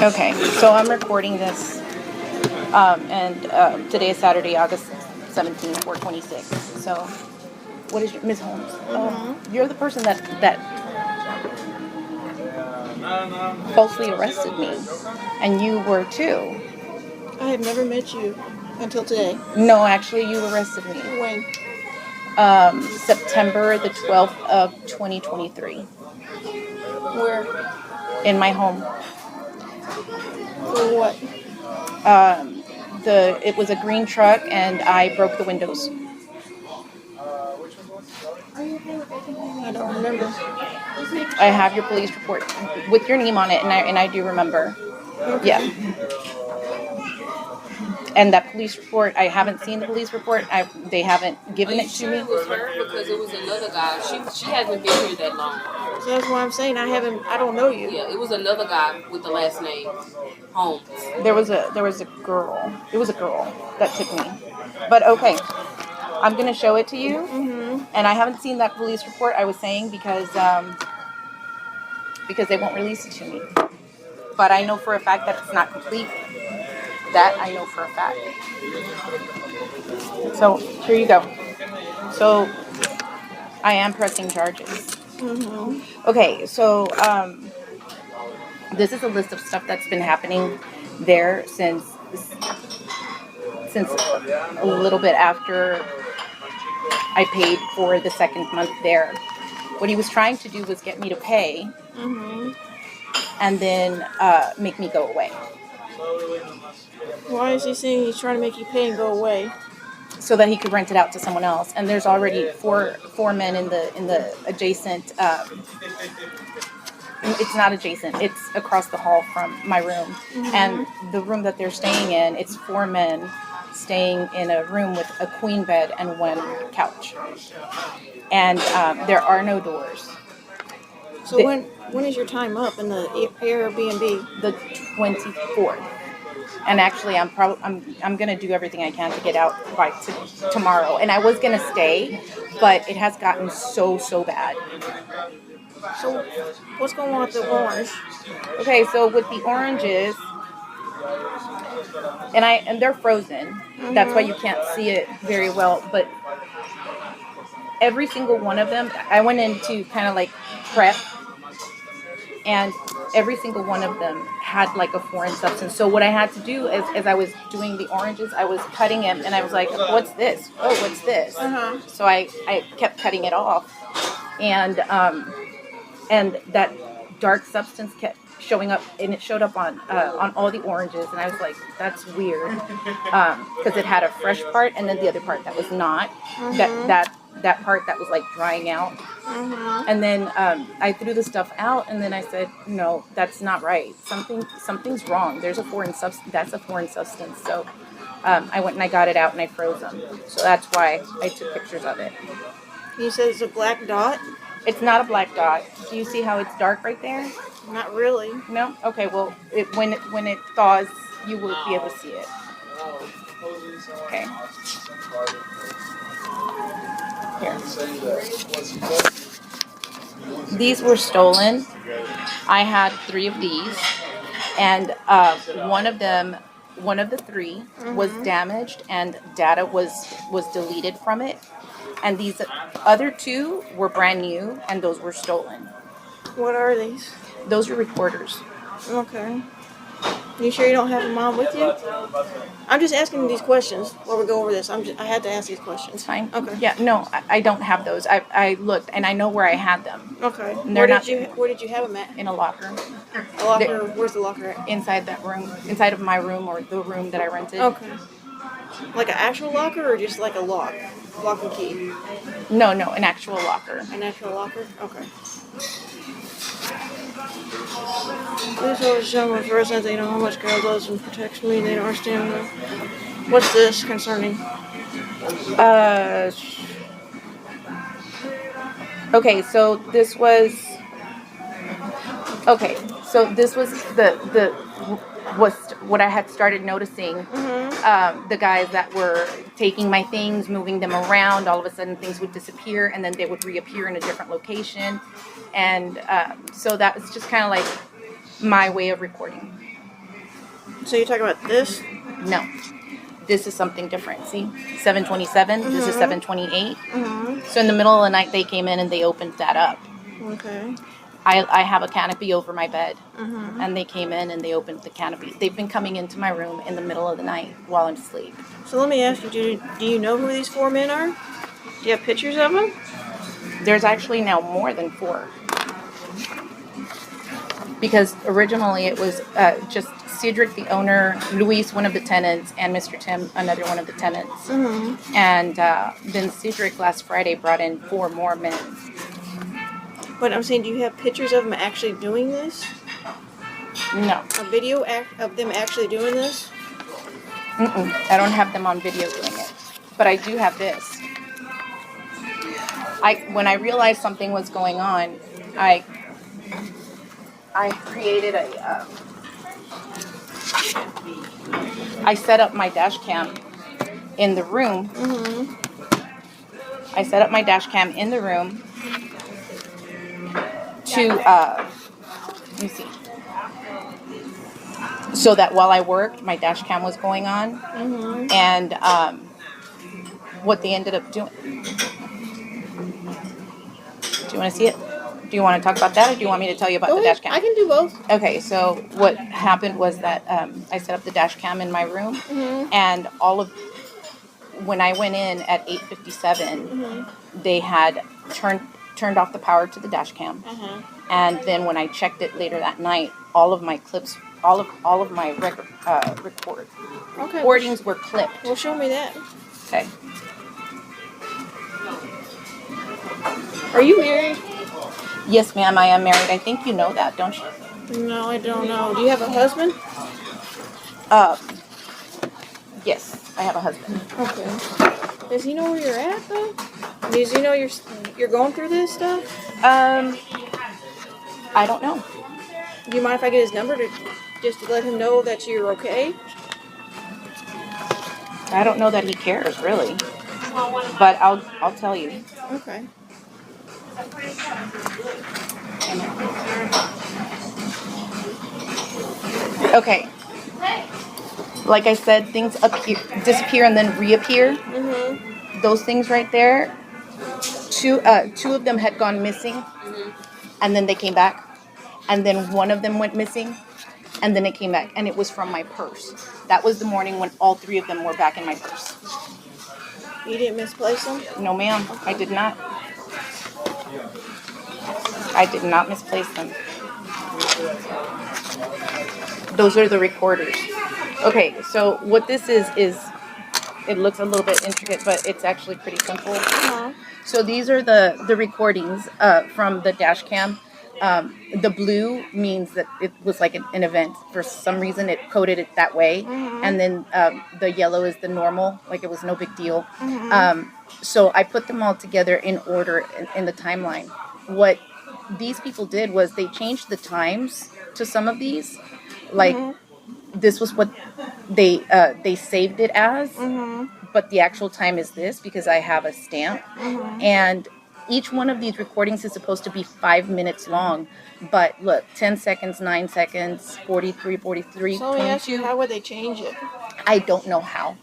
Okay, so I'm recording this, and today is Saturday, August 17th, 426. So, what is your, Ms. Holmes? You're the person that falsely arrested me, and you were too. I have never met you until today. No, actually, you arrested me. When? September the 12th of 2023. Where? In my home. For what? It was a green truck, and I broke the windows. I don't remember. I have your police report with your name on it, and I do remember. Okay. Yeah. And that police report, I haven't seen the police report. They haven't given it to me. It was her because it was another guy. She hasn't been here that long. So that's why I'm saying I don't know you. Yeah, it was another guy with the last name Holmes. There was a girl. It was a girl that took me. But okay, I'm gonna show it to you. Mm-hmm. And I haven't seen that police report. I was saying because they won't release it to me. But I know for a fact that it's not complete. That I know for a fact. So here you go. So I am pressing charges. Mm-hmm. Okay, so this is a list of stuff that's been happening there since a little bit after I paid for the second month there. What he was trying to do was get me to pay, Mm-hmm. and then make me go away. Why is he saying he's trying to make you pay and go away? So that he could rent it out to someone else. And there's already four men in the adjacent. It's not adjacent. It's across the hall from my room. Mm-hmm. And the room that they're staying in, it's 4 men staying in a room with a queen bed and 1 couch. And there are no doors. So when is your time up in the Airbnb? The 24th. And actually, I'm gonna do everything I can to get out by tomorrow. And I was gonna stay, but it has gotten so bad. So what's going on with the orange? Okay, so with the oranges, and they're frozen. Mm-hmm. That's why you can't see it very well. But every single one of them, I went into kind of like prep. And every single one of them had like a foreign substance. So what I had to do as I was doing the oranges, I was cutting them, and I was like, what's this? Oh, what's this? Uh-huh. So I kept cutting it off. And that dark substance kept showing up, and it showed up on all the oranges. And I was like, that's weird. Because it had a fresh part, and then the other part that was not. Mm-hmm. That part that was like drying out. Mm-hmm. And then I threw the stuff out, and then I said, no, that's not right. Something's wrong. There's a foreign substance. That's a foreign substance. So I went and I got it out and I froze them. So that's why I took pictures of it. You said it's a black dot? It's not a black dot. Do you see how it's dark right there? Not really. No? Okay, well, when it thaws, you will be able to see it. Okay. Here. These were stolen. I had 3 of these, and one of the 3 was damaged, and data was deleted from it. And these other 2 were brand new, and those were stolen. What are these? Those are recorders. Okay. You sure you don't have a mom with you? I'm just asking these questions while we go over this. I had to ask these questions. It's fine. Okay. Yeah, no, I don't have those. I looked, and I know where I had them. Okay. Where did you have them at? In a locker. A locker? Where's the locker at? Inside that room. Inside of my room, or the room that I rented. Okay. Like an actual locker, or just like a lock and key? No, an actual locker. An actual locker? Okay. Please always show my residents they know how much God loves and protects me. They don't understand me. What's this concerning? Okay, so this was was what I had started noticing. Mm-hmm. The guys that were taking my things, moving them around, all of a sudden things would disappear, and then they would reappear in a different location. And so that was just kind of like my way of recording. So you're talking about this? No. This is something different. See? 727. This is 728. So in the middle of the night, they came in and they opened that up. Okay. I have a canopy over my bed. And they came in and they opened the canopy. They've been coming into my room in the middle of the night while I'm asleep. So let me ask you, do you know who these 4 men are? Do you have pictures of them? There's actually now more than 4. Because originally it was just Cedric, the owner, Luis, one of the tenants, and Mr. Tim, another one of the tenants. And then Cedric last Friday brought in 4 more men. But I'm saying, do you have pictures of them actually doing this? No. A video of them actually doing this? I don't have them on video doing it. But I do have this. When I realized something was going on, I created I set up my dash cam in the room. I set up my dash cam in the room to, let me see, so that while I worked, my dash cam was going on. And what they ended up doing. Do you want to see it? Do you want to talk about that, or do you want me to tell you about the dash cam? I can do both. Okay, so what happened was that I set up the dash cam in my room, and when I went in at 8:57, they had turned off the power to the dash cam, and then when I checked it later that night, all of my clips, all of my recordings were clipped. Well, show me that. Okay. Are you married? Yes, ma'am, I am married. I think you know that, don't you? No, I don't know. Do you have a husband? Yes, I have a husband. Okay. Does he know where you're at, though? Does he know you're going through this stuff? I don't know. Do you mind if I get his number just to let him know that you're okay? I don't know that he cares, really. But I'll tell you. Okay. Okay. Like I said, things disappear and then reappear. Those things right there, two of them had gone missing, and then they came back. And then one of them went missing, and then it came back. And it was from my purse. That was the morning when all 3 of them were back in my purse. You didn't misplace them? No, ma'am. I did not. I did not misplace them. Those are the recorders. Okay, so what this is it looks a little bit intricate, but it's actually pretty simple. So these are the recordings from the dash cam. The blue means that it was like an event. For some reason, it coded it that way. And then the yellow is the normal, like it was no big deal. So I put them all together in order in the timeline. What these people did was they changed the times to some of these. Like, this was what they saved it as. But the actual time is this because I have a stamp. And each one of these recordings is supposed to be 5 minutes long. But look, 10 seconds, 9 seconds, 43, 43, So let me ask you, how would they change it? I don't know how.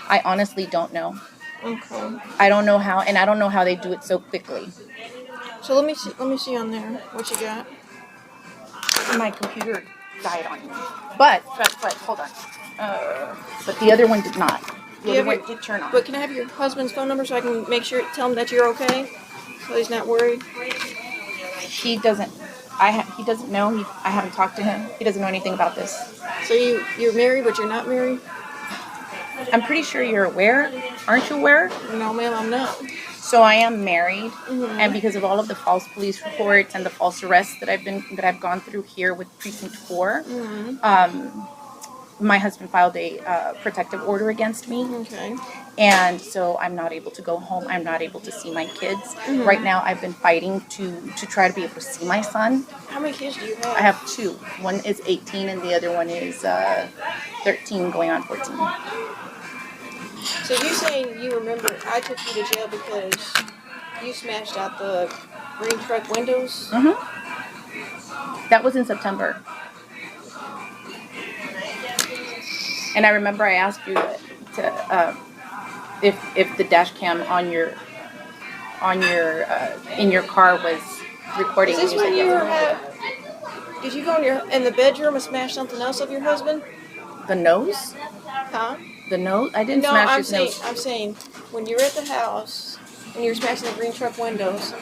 I honestly don't know. Okay. I don't know how, and I don't know how they do it so quickly. So let me see on there what you got. My computer died on me. But hold on. But the other one did not. The other one did turn on. But can I have your husband's phone number so I can make sure, tell him that you're okay? So he's not worried? He doesn't. He doesn't know. I haven't talked to him. He doesn't know anything about this. So you're married, but you're not married? I'm pretty sure you're aware. Aren't you aware? No, ma'am, I'm not. So I am married, and because of all of the false police reports and the false arrests that I've gone through here with Precinct 4, my husband filed a protective order against me. Okay. And so I'm not able to go home. I'm not able to see my kids. Right now, I've been fighting to try to be able to see my son. How many kids do you have? I have 2. One is 18, and the other one is 13, going on 14. So you're saying you remember I took you to jail because you smashed out the green truck windows? That was in September. And I remember I asked you if the dash cam on your in your car was recording. Is this and you when said you were yes. did you go in the bedroom and smash something else of your husband? The nose? Huh? The nose? I didn't No, smash his nose. I'm saying when you were at the house and you were smashing the green truck windows,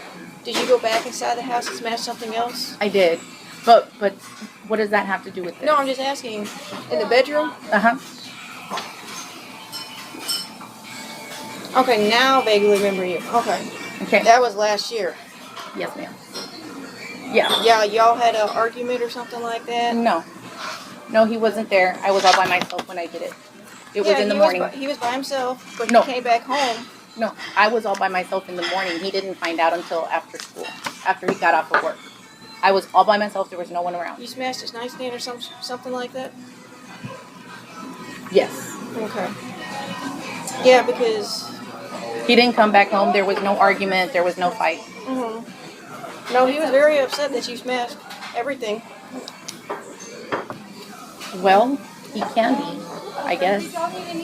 did you go back inside the house and smash something else? I did, but what does that have to do with this? No, I'm just asking. In the bedroom? Okay, now I vaguely remember you. Okay. Okay. That was last year. Yes, ma'am. Yeah. Yeah, y'all had an argument or something like that? No, he wasn't there. I was all by myself when I did it. It was in the morning. He was by himself, but No. he came back home. No, I was all by myself in the morning. He didn't find out until after school, after he got off of work. I was all by myself. There was no one around. You smashed his nightstand or something like that? Yes. Okay. Yeah, because he didn't come back home. There was no argument. There was no fight. Mm-hmm. No, he was very upset that you smashed everything. Well, he can be, I guess.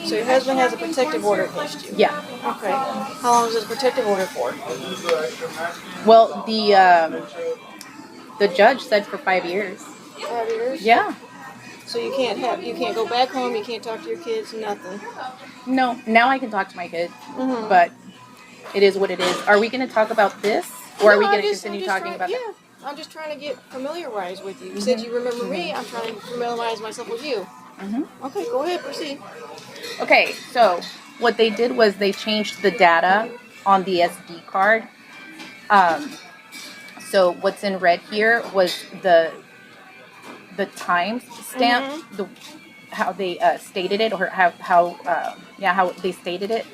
So your husband has a protective order against you? Yeah. Okay. How long is this protective order for? Well, the judge said for 5 years. 5 years? Yeah. So you can't go back home, you can't talk to your kids, nothing? No. Now I can talk to my kids, but it is what it is. Are we going to talk about this, or are we going to continue talking about that? Yeah, I'm just trying to get familiarized with you. You said you remember me, I'm trying to familiarize myself with you. Okay, go ahead, proceed. Okay, so what they did was they changed the data on the SD card. So what's in red here was the time stamp, how they stated it, or how they stated it.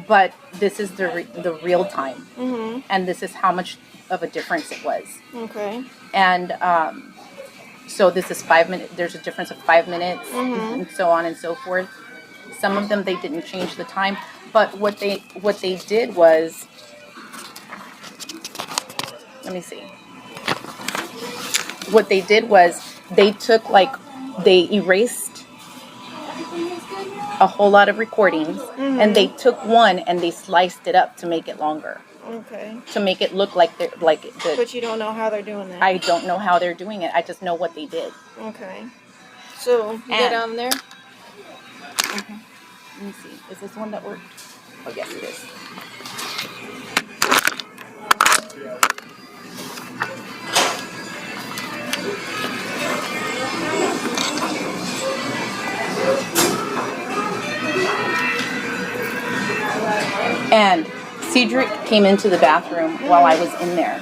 But this is the real time, and this is how much of a difference it was. Okay. And so this is 5 minutes. There's a difference of 5 minutes, and so on and so forth. Some of them they didn't change the time, but what they did was, let me see. What they did was they erased a whole lot of recordings, and they took one and they sliced it up to make it longer. Okay. To make it look like But you don't know how they're doing that. I don't know how they're doing it. I just know what they did. Okay. So you go down there. Let me see. Is this one that worked? Oh yes, it is. And Cedric came into the bathroom while I was in there.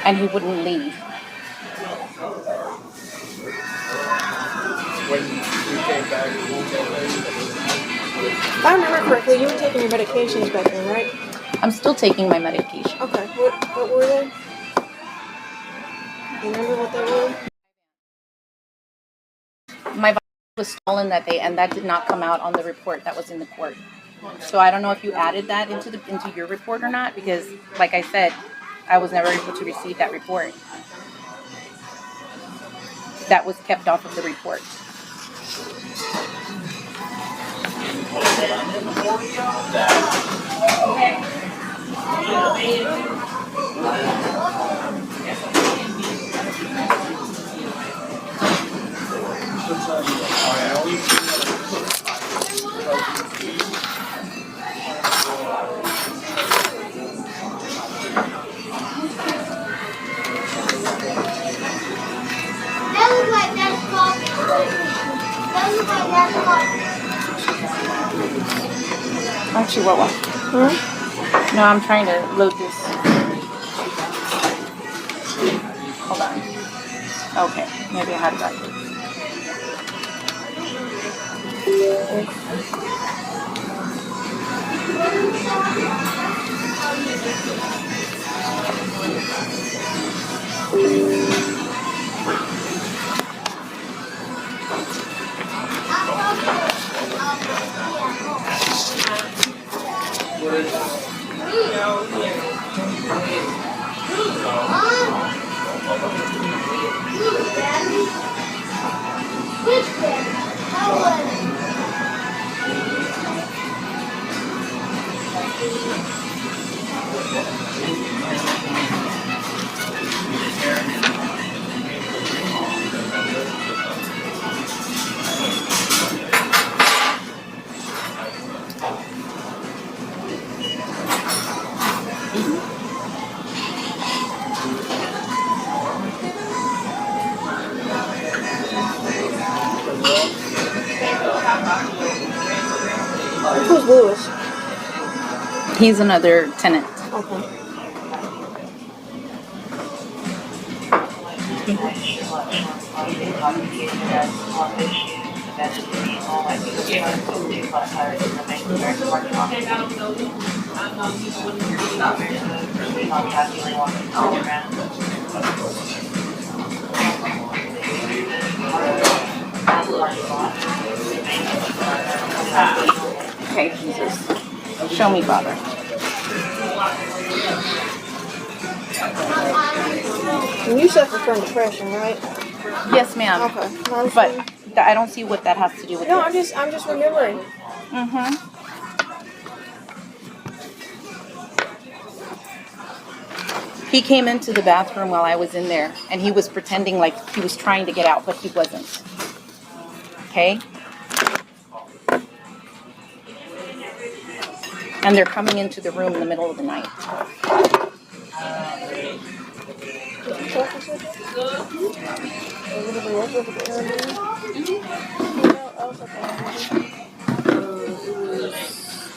And he wouldn't leave. When you came back, If I remember correctly, you were taking your medications back then, right? I'm still taking my medication. Okay. What were they? Do you remember what they were? My vitamin was stolen that day, and that did not come out on the report that was in the court. So I don't know if you added that into your report or not, because, like I said, I was never able to receive that report. That was kept off of the report. Chihuahua. No, I'm trying to load this. Hold on. Okay, maybe I had it backwards. Lewis? He's another tenant. Okay. Okay, Jesus. Show me, Father. And you suffer from depression, right? Yes, ma'am. Okay. No, But I don't see what that has to do with no, this. I'm just remembering. Mm-hmm. He came into the bathroom while I was in there, and he was pretending like he was trying to get out, but he wasn't. Okay? And they're coming into the room in the middle of the night.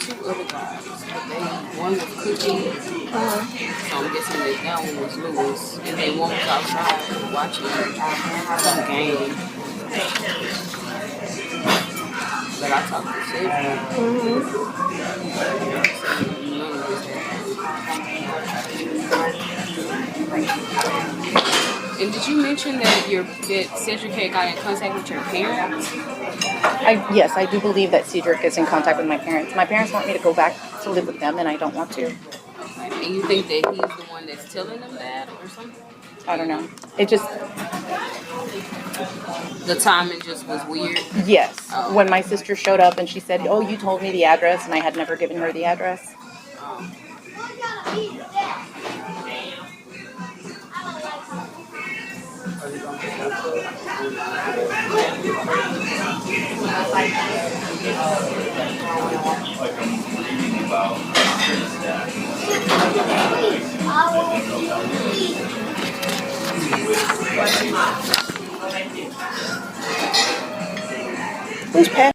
Two other guys, but one was cooking. So I'm guessing that one was Lewis, and then one was outside watching some game. But I talked to Cedric. And did you mention that Cedric had got in contact with your parents? Yes, I do believe that Cedric is in contact with my parents. My parents want me to go back to live with them, and I don't want to. Okay. And you think that he's the one that's telling them that or something? I don't know. It just... The timing just was weird? Yes. Oh. When my sister showed up and she said, "Oh, you told me the address," and I had never given her the address. Oh. Who's Pat?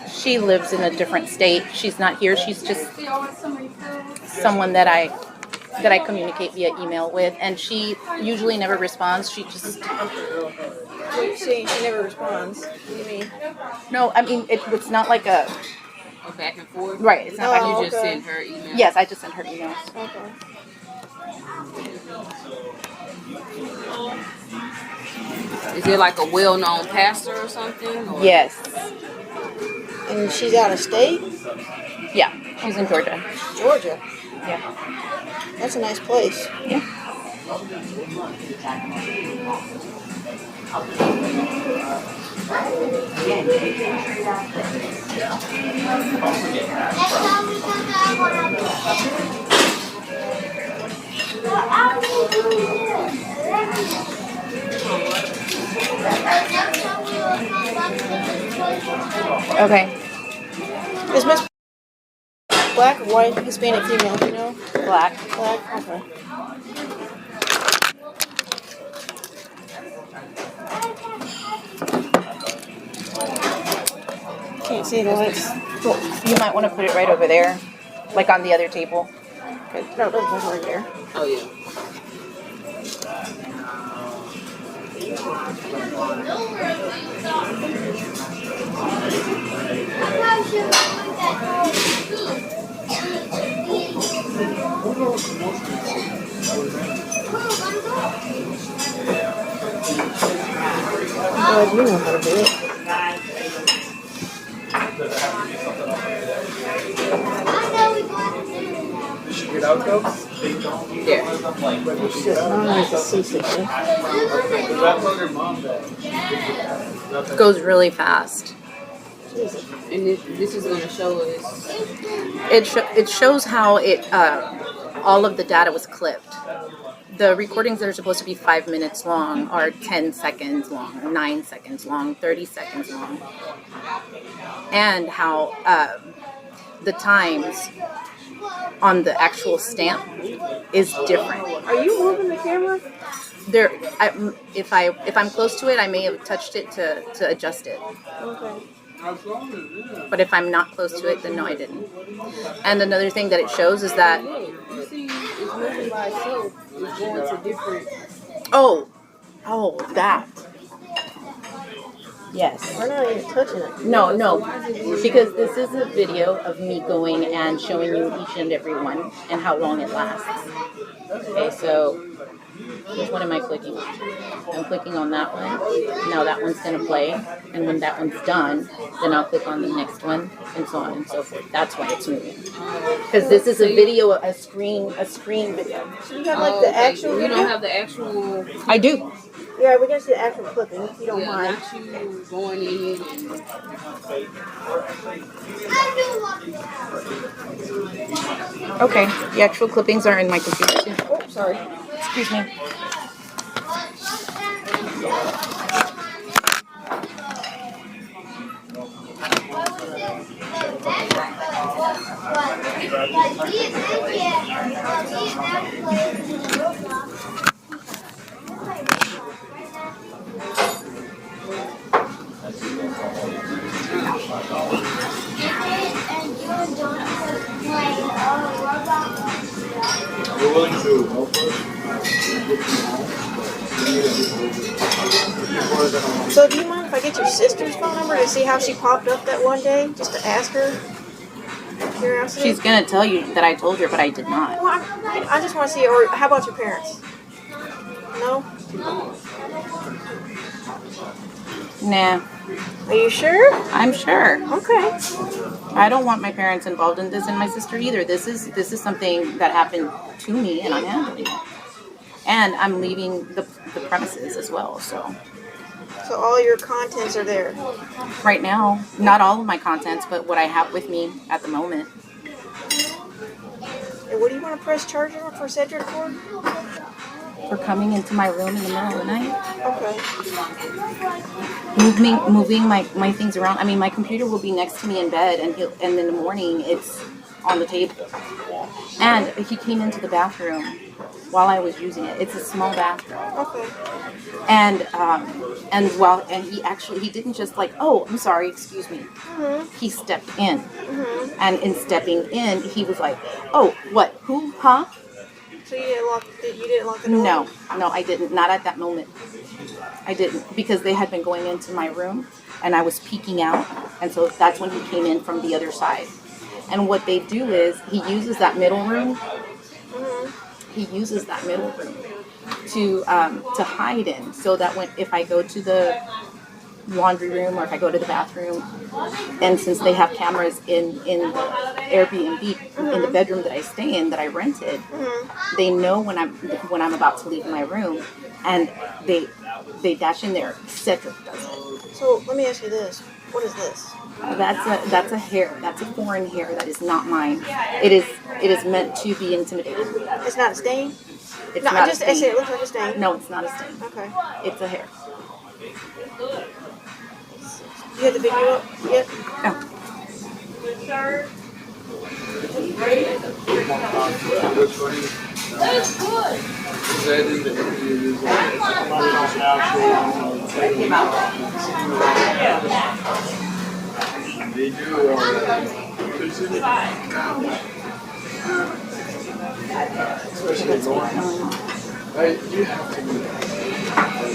She lives in a different state. She's not here. She's just someone that I communicate via email with, and she usually never responds. She just... She never responds. What do you mean? No, I mean it's not like a... Or back and forth? Right. It's not like You just sent her email? Yes, I just sent her emails. Okay. Is it like a well-known pastor or something? Or? Yes. And she's out of state? Yeah, she's in Georgia. Georgia. Yeah. That's a nice place. Yeah. Okay. Is Miss black or white, Hispanic, female, you know? Black. Black? Okay. Can't see the lights. Cool. You might want to put it right over there, like on the other table. Okay, no, those ones right there. Oh, yeah. Oh, you know how to do it. Yeah. Goes really fast. And this is going to show us. It shows how all of the data was clipped. The recordings that are supposed to be 5 minutes long are 10 seconds long, 9 seconds long, 30 seconds long, and how the times on the actual stamp is different. Are you moving the camera? If I'm close to it, I may have touched it to adjust it. Okay. But if I'm not close to it, then no, I didn't. And another thing that it shows is that, You see, it's moving by itself. It's going to different. oh, that. Yes. We're not even touching it. No, because this is a video of me going and showing you each and every one and how long it lasts. Okay, so which one am I clicking? I'm clicking on that one. Now that one's going to play, and when that one's done, then I'll click on the next one, and so on and so forth. That's why it's moving. Because this is a video, a screen video. You have like the actual. You don't have the actual. I do. Yeah, we can see the actual clipping if you don't Yeah, mind. not you going in and. Okay, the actual clippings are in my computer too. Oh, sorry. Excuse me. You're willing to help us? So, do you mind if I get your sister's phone number to see how she popped up that one day, just to ask her? Curiosity. She's gonna tell you that I told her, but I did not. Well, I just want to see. Or how about your parents? No. Nah, Are you sure? I'm sure. Okay. I don't want my parents involved in this, and my sister either. This is something that happened to me, and I'm handling it. And I'm leaving the premises as well. So So all your contents are there. right now, not all of my contents, but what I have with me at the moment. And what do you want to press charges on for Cedric for? For coming into my room in the middle of the night, Okay. moving my things around. I mean, my computer will be next to me in bed, and in the morning it's on the table. And he came into the bathroom while I was using it. It's a small bathroom. Okay. And he didn't just like, oh, I'm sorry, excuse me. He stepped in, and in stepping in, he was like, oh, what, who, huh? So you didn't lock the door? No, I didn't. Not at that moment. I didn't, because they had been going into my room, and I was peeking out, and so that's when he came in from the other side. And what they do is he uses that middle room. He uses that middle room to hide in, so that if I go to the laundry room or if I go to the bathroom, and since they have cameras in the Airbnb in the bedroom that I stay in that I rented, they know when I'm about to leave my room, and they dash in there. Cedric does it. So let me ask you this: what is this? That's a hair. That's a foreign hair. That is not mine. It is meant to be intimidating. It's not a stain. It's No, not I said a stain. it looks like a stain. No, it's not a stain. Okay. It's a hair. You had the video up yet? Oh. They do. Especially Lauren. You have to be.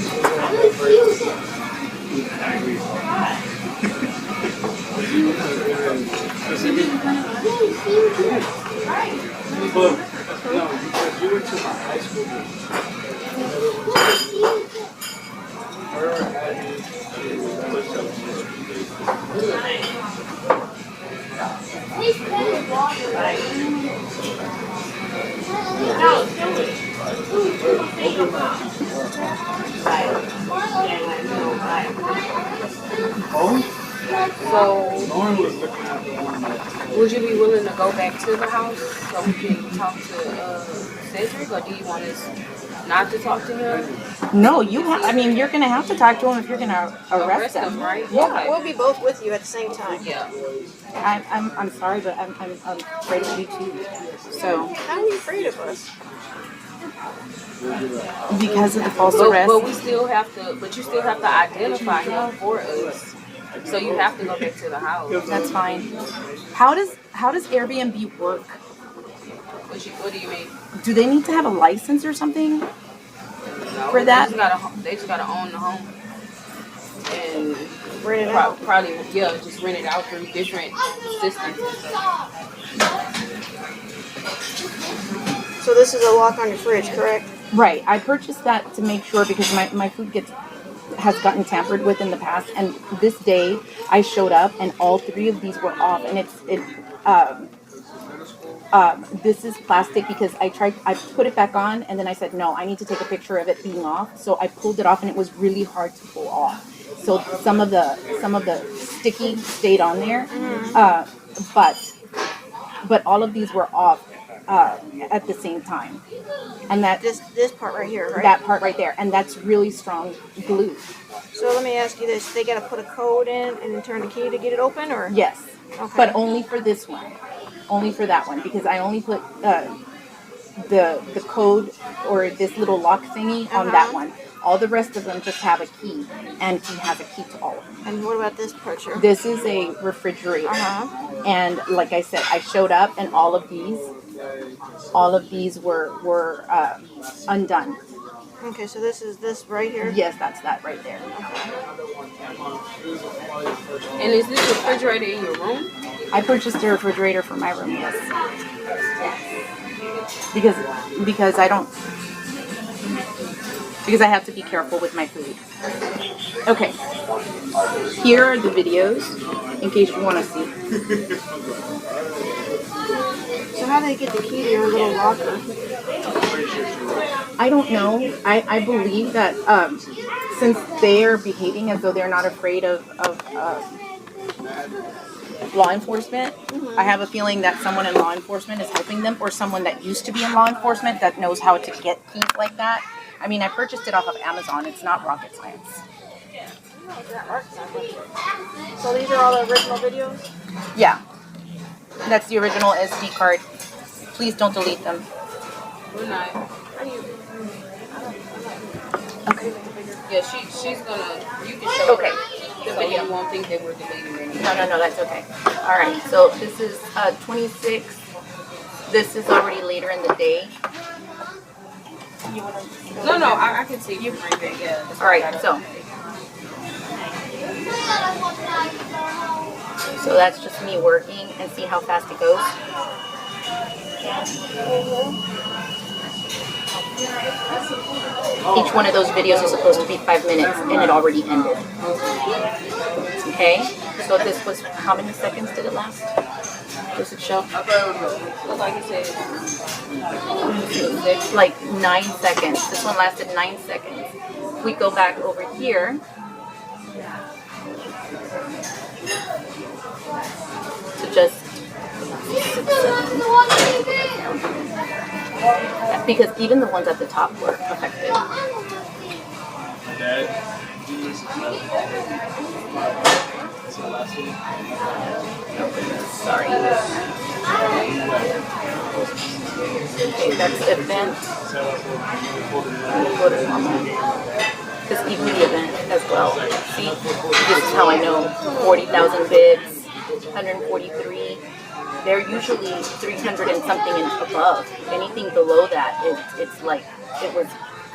But no, because you went to my high school. Where had So, Lauren was looking at the one that. would you be willing to go back to the house so we can talk to Cedric, or do you want us not to talk to him? No, you're gonna have to talk to him if you're gonna arrest them, right? Yeah. We'll be both with you at the same time. Yeah. I'm sorry, but I'm afraid of you too. So How are you afraid of us? because of the false But arrest. you still have to identify him for us. So you have to go back to the house. That's fine. How does Airbnb work? What do you mean? Do they need to have a license or something No, for that? They just gotta own the home. And Rent it out. probably, yeah, just rent it out through different systems. So this is a lock on your fridge, correct? Right. I purchased that to make sure because my food has gotten tampered with in the past, and this day I showed up and all three of these were off, and this is plastic because I put it back on and then I said no, I need to take a picture of it being off, so I pulled it off and it was really hard to pull off. So some of the sticky stayed on there, but all of these were off at the same time, and that This part right here, right? that part right there, and that's really strong glue. So let me ask you this: they gotta put a code in and then turn the key to get it open, or? Yes, Okay. but only for this one, only for that one, because I only put the code or this little lock thingy on that one. All the rest of them just have a key, and he has a key to all of them. And what about this picture? This is a refrigerator, and like I said, I showed up, and all of these were undone. Okay, so this is this right here. Yes, that's that right there. And is this refrigerator in your room? I purchased a refrigerator for my room. Yes, because I have to be careful with my food. Okay, here are the videos in case you want to see. So how do they get the key to your little locker? I don't know. I believe that since they are behaving as though they're not afraid of law enforcement, I have a feeling that someone in law enforcement is helping them, or someone that used to be in law enforcement that knows how to get keys like that. I mean, I purchased it off of Amazon. It's not rocket science. So these are all the original videos? Yeah. That's the original SD card. Please don't delete them. Good night. Okay. Yeah, she's gonna. You can show Okay. her the video. You won't think that we're deleting anything. No, that's okay. All right. So this is 26. This is already later in the day. No, I can see you bring it. Yeah. All right. So that's just me working, and see how fast it goes. Each one of those videos is supposed to be 5 minutes, and it already ended. Okay, so this was, how many seconds did it last? Does it show? Look like you said. Like 9 seconds. This one lasted 9 seconds. If we go back over here, to just, because even the ones at the top were affected. Sorry. Okay, that's event. Go to normal. Because even the event as well. See, this is how I know 40,000 bids, 143. They're usually 300 and something and above. Anything below that, it's like it was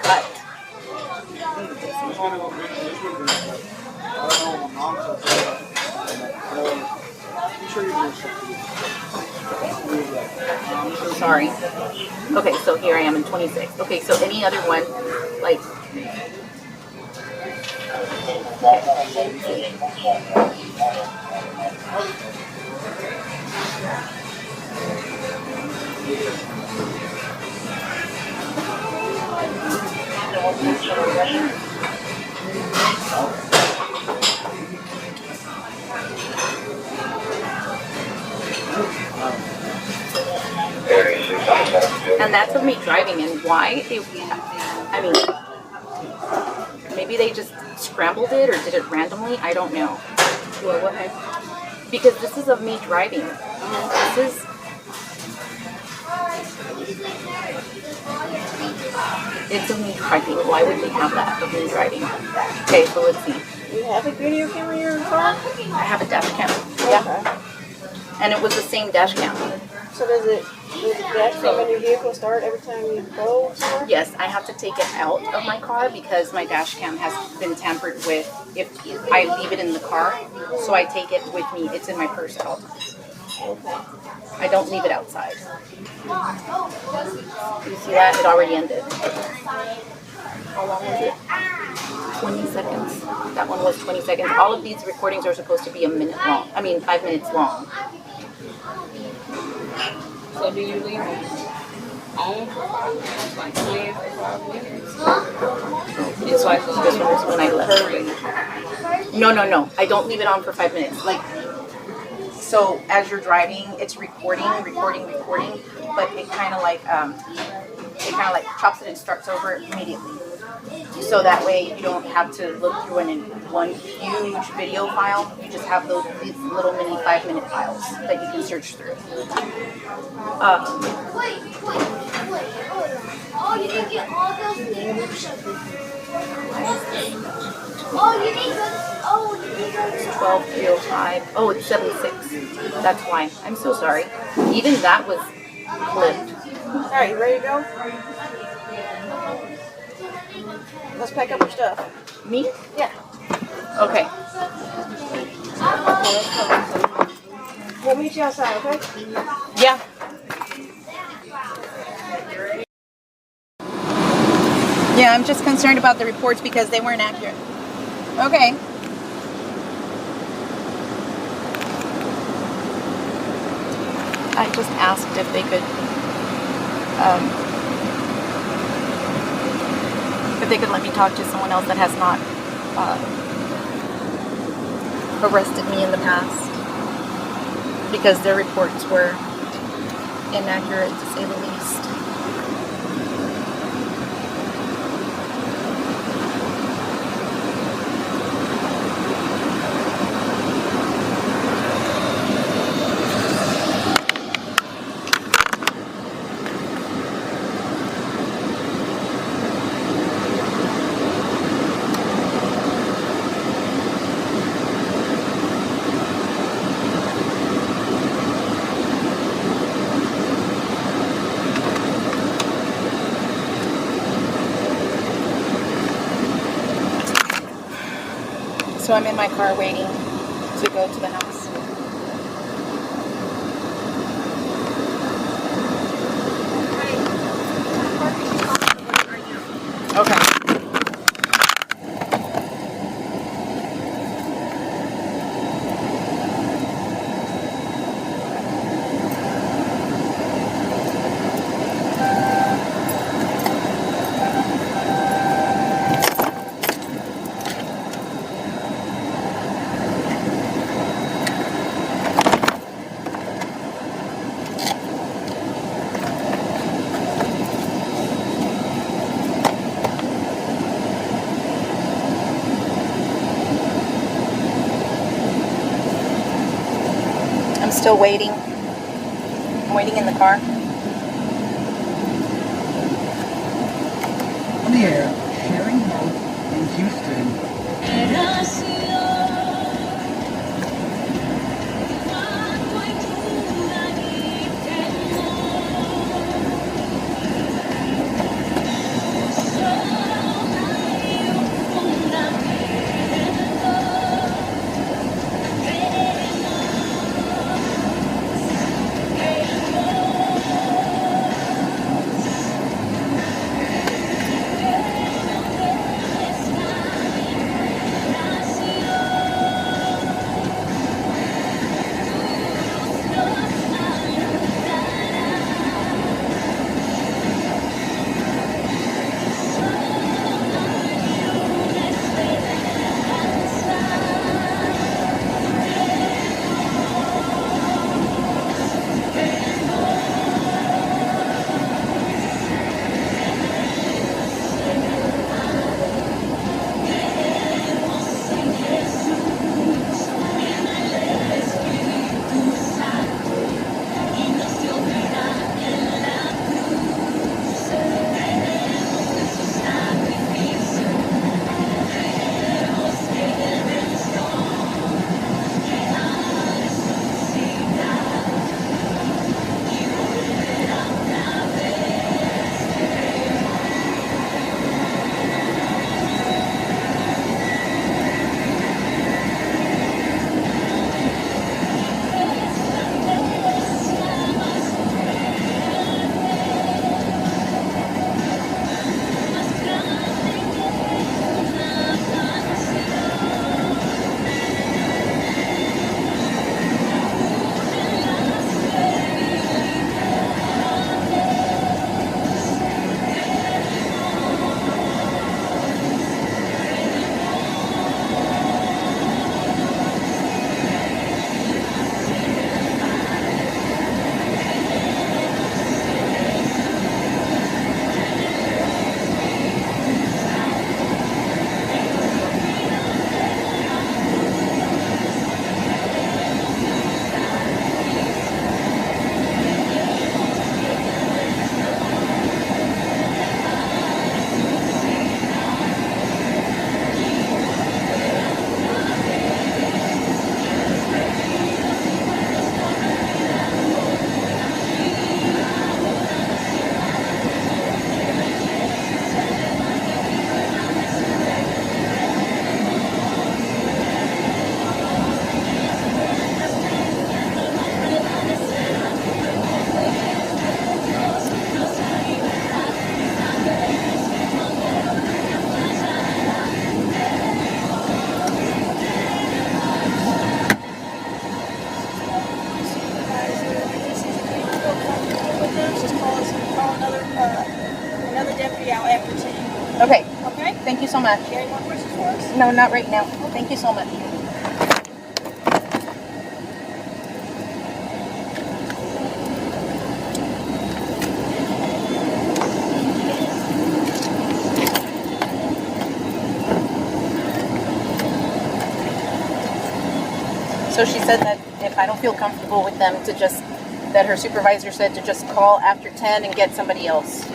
cut. Sorry. Okay, so here I am in 26. Okay, so any other one, like. And that's of me driving, and why they, I mean, maybe they just scrambled it or did it randomly, I don't know. Well, what happened? Because this is of me driving. This is, it's of me driving. Why would they have that of me driving? Okay, so let's see. You have a video camera in your car? I have a dash cam. Yeah. Okay. And it was the same dash cam. So does the dash cam in your vehicle start every time you go somewhere? Yes, I have to take it out of my car because my dash cam has been tampered with if I leave it in the car. So I take it with me. It's in my purse at all times. Okay. I don't leave it outside. You see that? It already ended. How long was it? 20 seconds. That one was 20 seconds. All of these recordings are supposed to be a minute long. 5 minutes long. So do you leave it on for 5 minutes, like playing for 5 minutes? It's like This one is when I left. No. I don't leave it on for 5 minutes. So as you're driving, it's recording, but it kind of like chops it and starts over immediately. So that way you don't have to look through one huge video file. You just have these little mini 5-minute files that you can search through. You didn't get all those things. You need 12:305. Oh, it's 76. That's why. I'm so sorry. Even that was clipped. All right, you ready to go? Let's pack up your stuff. Me? Yeah. Okay. We'll meet you outside, okay? Yeah. Yeah, I'm just concerned about the reports because they weren't accurate. Okay. I just asked if they could let me talk to someone else that has not arrested me in the past because their reports were inaccurate to say the least. So I'm in my car waiting to go to the house. Okay. I'm still waiting. I'm waiting in the car. On the air, sharing hope in Houston. after 10. Okay. Okay? Thank you so much. You got any more questions for us? No, not right now. Thank you so much. So she said that if I don't feel comfortable with them, that her supervisor said to just call after 10 and get somebody else.